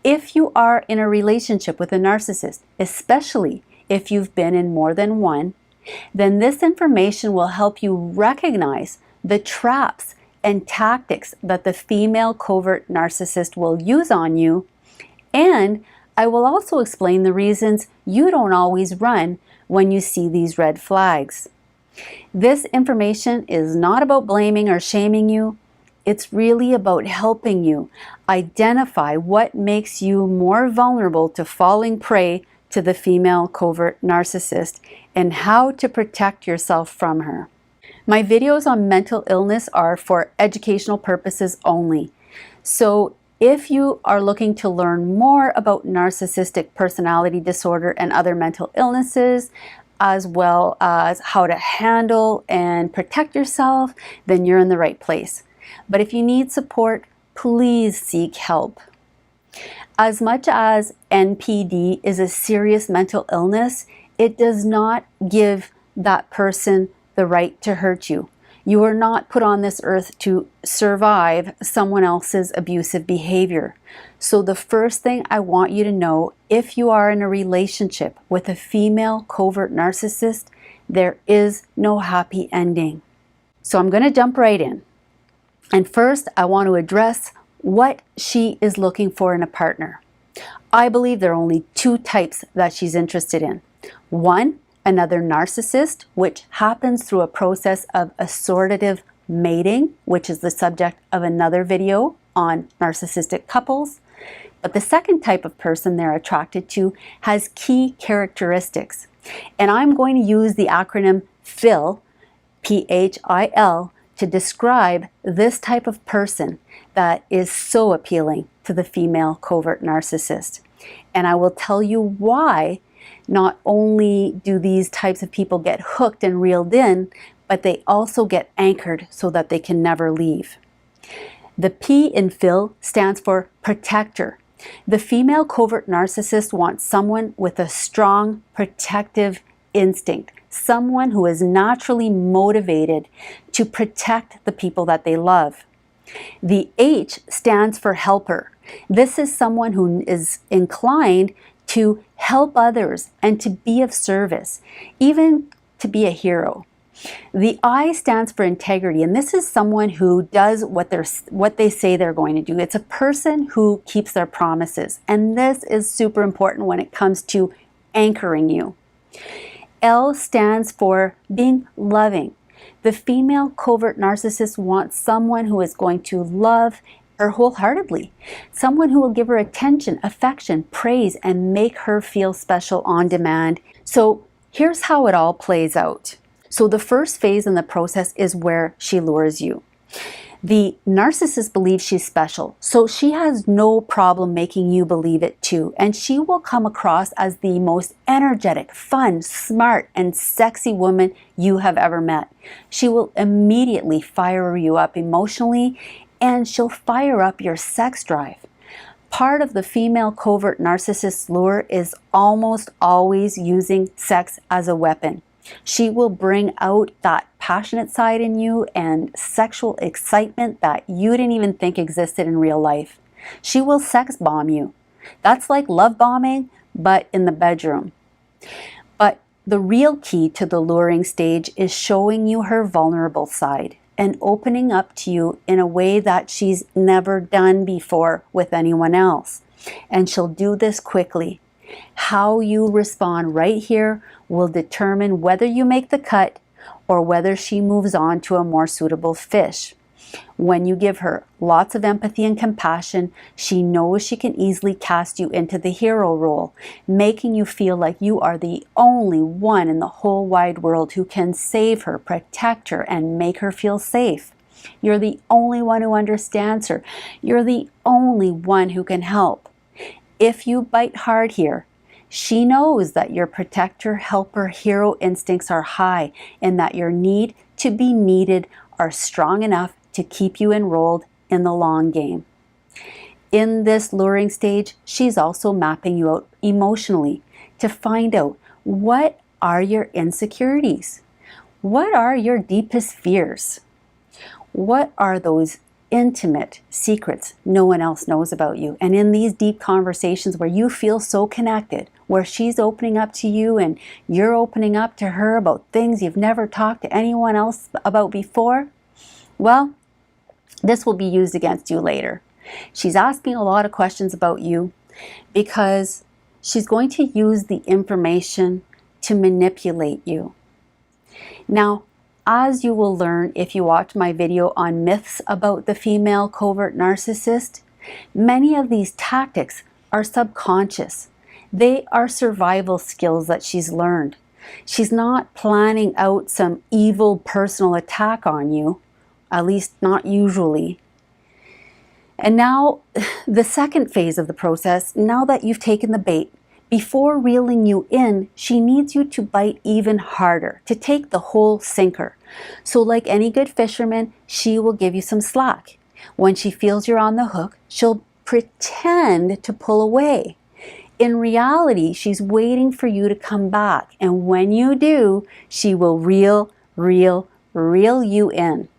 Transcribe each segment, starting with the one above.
If you are in a relationship with a narcissist, especially if you've been in more than one, then this information will help you recognize the traps and tactics that the female covert narcissist will use on you, and I will also explain the reasons you don't always run when you see these red flags. This information is not about blaming or shaming you. It's really about helping you identify what makes you more vulnerable to falling prey to the female covert narcissist and how to protect yourself from her. My videos on mental illness are for educational purposes only. So if you are looking to learn more about narcissistic personality disorder and other mental illnesses, as well as how to handle and protect yourself, then you're in the right place. But if you need support, please seek help. As much as NPD is a serious mental illness, it does not give that person the right to hurt you. You are not put on this earth to survive someone else's abusive behavior. So the first thing I want you to know, if you are in a relationship with a female covert narcissist, there is no happy ending. So I'm going to jump right in. And first, I want to address what she is looking for in a partner. I believe there are only two types that she's interested in. One, another narcissist, which happens through a process of assortative mating, which is the subject of another video on narcissistic couples. But the second type of person they're attracted to has key characteristics. And I'm going to use the acronym PHIL, P-H-I-L, to describe this type of person that is so appealing to the female covert narcissist. And I will tell you why not only do these types of people get hooked and reeled in, but they also get anchored so that they can never leave. The P in PHIL stands for protector. The female covert narcissist wants someone with a strong protective instinct, someone who is naturally motivated to protect the people that they love. The H stands for helper. This is someone who is inclined to help others and to be of service, even to be a hero. The I stands for integrity, and this is someone who does what they say they're going to do. It's a person who keeps their promises, and this is super important when it comes to anchoring you. L stands for being loving. The female covert narcissist wants someone who is going to love her wholeheartedly, someone who will give her attention, affection, praise, and make her feel special on demand. So here's how it all plays out. So the first phase in the process is where she lures you. The narcissist believes she's special, so she has no problem making you believe it too. And she will come across as the most energetic, fun, smart, and sexy woman you have ever met. She will immediately fire you up emotionally, and she'll fire up your sex drive. Part of the female covert narcissist's lure is almost always using sex as a weapon. She will bring out that passionate side in you and sexual excitement that you didn't even think existed in real life. She will sex bomb you. That's like love bombing, but in the bedroom. But the real key to the luring stage is showing you her vulnerable side and opening up to you in a way that she's never done before with anyone else. And she'll do this quickly. How you respond right here will determine whether you make the cut or whether she moves on to a more suitable fish. When you give her lots of empathy and compassion, she knows she can easily cast you into the hero role, making you feel like you are the only one in the whole wide world who can save her, protect her, and make her feel safe. You're the only one who understands her. You're the only one who can help. If you bite hard here, she knows that your protector, helper, hero instincts are high and that your need to be needed are strong enough to keep you enrolled in the long game. In this luring stage, she's also mapping you out emotionally to find out what are your insecurities? What are your deepest fears? What are those intimate secrets no one else knows about you. And in these deep conversations where you feel so connected, where she's opening up to you and you're opening up to her about things you've never talked to anyone else about before, well, this will be used against you later. She's asking a lot of questions about you because she's going to use the information to manipulate you. Now, as you will learn if you watch my video on myths about the female covert narcissist, many of these tactics are subconscious. They are survival skills that she's learned. She's not planning out some evil personal attack on you, at least not usually. And now, the second phase of the process, now that you've taken the bait, before reeling you in, she needs you to bite even harder, to take the whole sinker. So like any good fisherman, she will give you some slack. When she feels you're on the hook, she'll pretend to pull away. In reality, she's waiting for you to come back. And when you do, she will reel you in.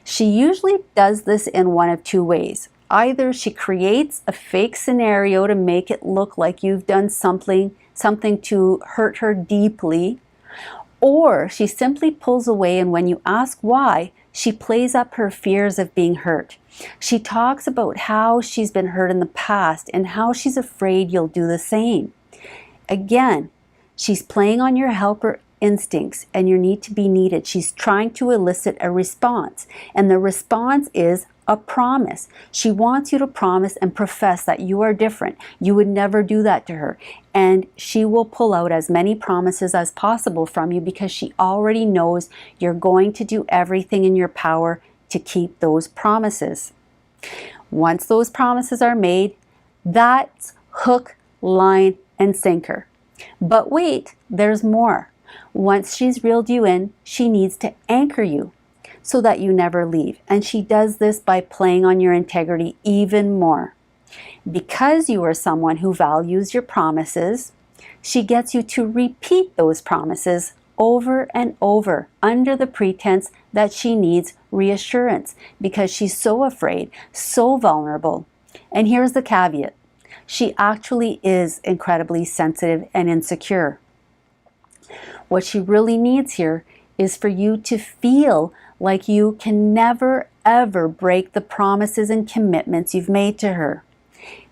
She usually does this in one of two ways. Either she creates a fake scenario to make it look like you've done something to hurt her deeply, or she simply pulls away, and when you ask why, she plays up her fears of being hurt. She talks about how she's been hurt in the past and how she's afraid you'll do the same. Again, she's playing on your helper instincts and your need to be needed. She's trying to elicit a response, and the response is a promise. She wants you to promise and profess that you are different. You would never do that to her. And she will pull out as many promises as possible from you because she already knows you're going to do everything in your power to keep those promises. Once those promises are made, that's hook, line, and sinker. But wait, there's more. Once she's reeled you in, she needs to anchor you so that you never leave. And she does this by playing on your integrity even more. Because you are someone who values your promises, she gets you to repeat those promises over and over under the pretense that she needs reassurance because she's so afraid, so vulnerable. And here's the caveat. She actually is incredibly sensitive and insecure. What she really needs here is for you to feel like you can never, ever break the promises and commitments you've made to her.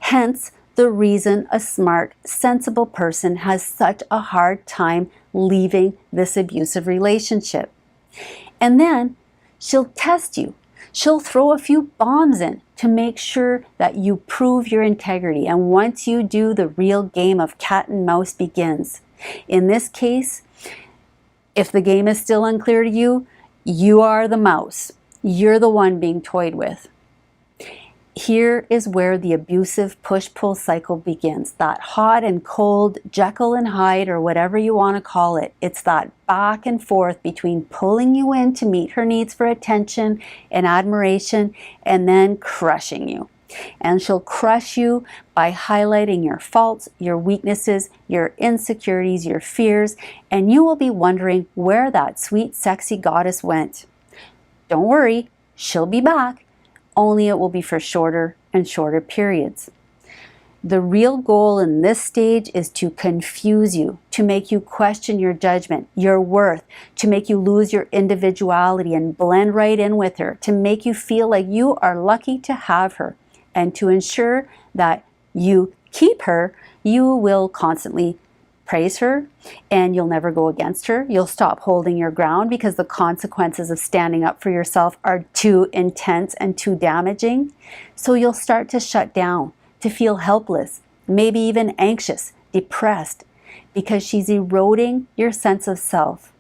Hence, the reason a smart, sensible person has such a hard time leaving this abusive relationship. And then she'll test you. She'll throw a few bombs in to make sure that you prove your integrity. And once you do, the real game of cat and mouse begins. In this case, if the game is still unclear to you, you are the mouse. You're the one being toyed with. Here is where the abusive push-pull cycle begins. That hot and cold Jekyll and Hyde, or whatever you want to call it. It's that back and forth between pulling you in to meet her needs for attention and admiration, and then crushing you. And she'll crush you by highlighting your faults, your weaknesses, your insecurities, your fears, and you will be wondering where that sweet, sexy goddess went. Don't worry, she'll be back, only it will be for shorter and shorter periods. The real goal in this stage is to confuse you, to make you question your judgment, your worth, to make you lose your individuality and blend right in with her, to make you feel like you are lucky to have her. And to ensure that you keep her, you will constantly praise her and you'll never go against her. You'll stop holding your ground because the consequences of standing up for yourself are too intense and too damaging. So you'll start to shut down, to feel helpless, maybe even anxious, depressed, because she's eroding your sense of self,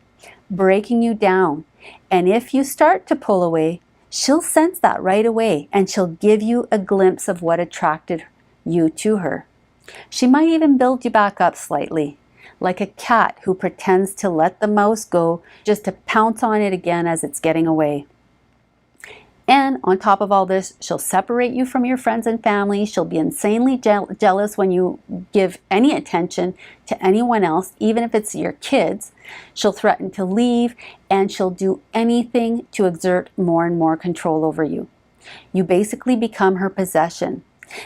breaking you down. And if you start to pull away, she'll sense that right away, and she'll give you a glimpse of what attracted you to her. She might even build you back up slightly, like a cat who pretends to let the mouse go just to pounce on it again as it's getting away. And on top of all this, she'll separate you from your friends and family. She'll be insanely jealous when you give any attention to anyone else, even if it's your kids. She'll threaten to leave, and she'll do anything to exert more and more control over you. You basically become her possession.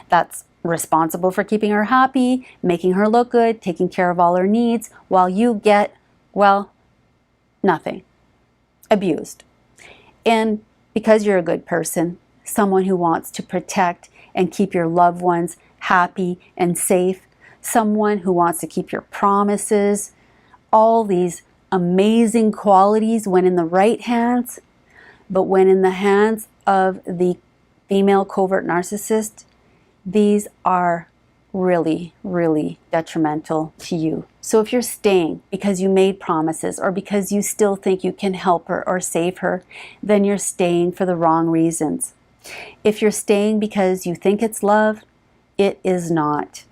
That's responsible for keeping her happy, making her look good, taking care of all her needs, while you get, well, nothing. Abused. And because you're a good person, someone who wants to protect and keep your loved ones happy and safe, someone who wants to keep your promises, all these amazing qualities when in the right hands, but when in the hands of the female covert narcissist, these are really, really detrimental to you. So if you're staying because you made promises or because you still think you can help her or save her, then you're staying for the wrong reasons. If you're staying because you think it's love, it is not.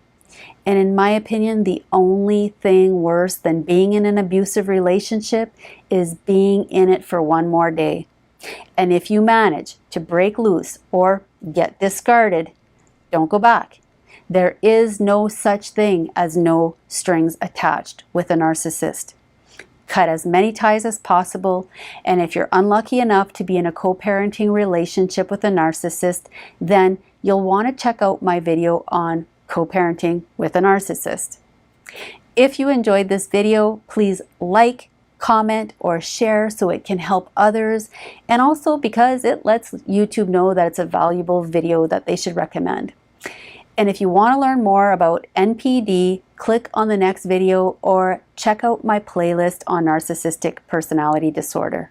And in my opinion, the only thing worse than being in an abusive relationship is being in it for one more day. And if you manage to break loose or get discarded, don't go back. There is no such thing as no strings attached with a narcissist. Cut as many ties as possible, and if you're unlucky enough to be in a co-parenting relationship with a narcissist, then you'll want to check out my video on co-parenting with a narcissist. If you enjoyed this video, please like, comment, or share so it can help others, and also because it lets YouTube know that it's a valuable video that they should recommend. And if you want to learn more about NPD, click on the next video or check out my playlist on narcissistic personality disorder.